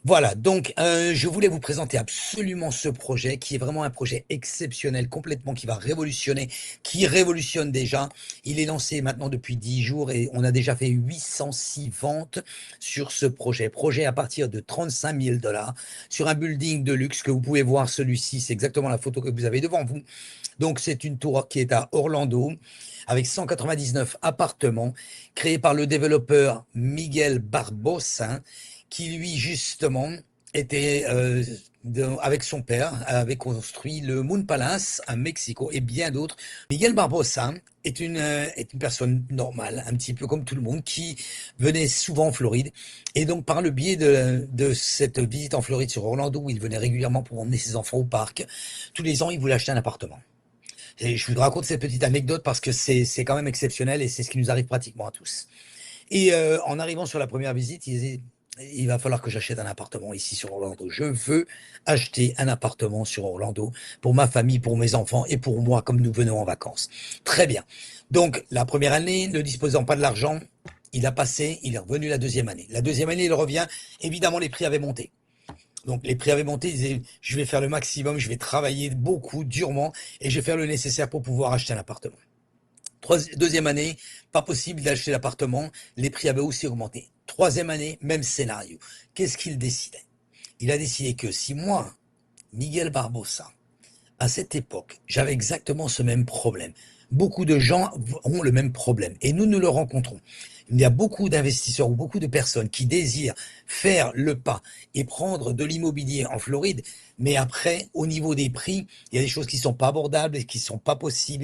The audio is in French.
Voilà, donc je voulais vous présenter absolument ce projet qui est vraiment un projet exceptionnel, complètement qui va révolutionner, qui révolutionne déjà. Il est lancé maintenant depuis 10 jours et on a déjà fait 806 ventes sur ce projet. Projet à partir de 35 000 dollars sur un building de luxe que vous pouvez voir celui-ci. C'est exactement la photo que vous avez devant vous. Donc c'est une tour qui est à Orlando avec 199 appartements créés par le développeur Miguel Barbosa qui lui justement était avec son père avait construit le Moon Palace à Mexico et bien d'autres. Miguel Barbosa est une personne normale, un petit peu comme tout le monde, qui venait souvent en Floride. Et donc, par le biais de cette visite en Floride sur Orlando, où il venait régulièrement pour emmener ses enfants au parc, tous les ans, il voulait acheter un appartement. Et je vous raconte cette petite anecdote parce que c'est quand même exceptionnel et c'est ce qui nous arrive pratiquement à tous. Et en arrivant sur la première visite, il disait, il va falloir que j'achète un appartement ici sur Orlando. Je veux acheter un appartement sur Orlando pour ma famille, pour mes enfants et pour moi, comme nous venons en vacances. Très bien. Donc, la première année, ne disposant pas de l'argent, il a passé, il est revenu la deuxième année. La deuxième année, il revient. Évidemment, les prix avaient monté. Donc les prix avaient monté, ils disaient, je vais faire le maximum, je vais travailler beaucoup, durement, et je vais faire le nécessaire pour pouvoir acheter un appartement. Deuxième année, pas possible d'acheter l'appartement, les prix avaient aussi augmenté. Troisième année, même scénario. Qu'est-ce qu'il décidait? Il a décidé que si moi, Miguel Barbosa, à cette époque, j'avais exactement ce même problème. Beaucoup de gens ont le même problème et nous le rencontrons. Il y a beaucoup d'investisseurs ou beaucoup de personnes qui désirent faire le pas et prendre de l'immobilier en Floride, mais après, au niveau des prix, il y a des choses qui sont pas abordables et qui sont pas possibles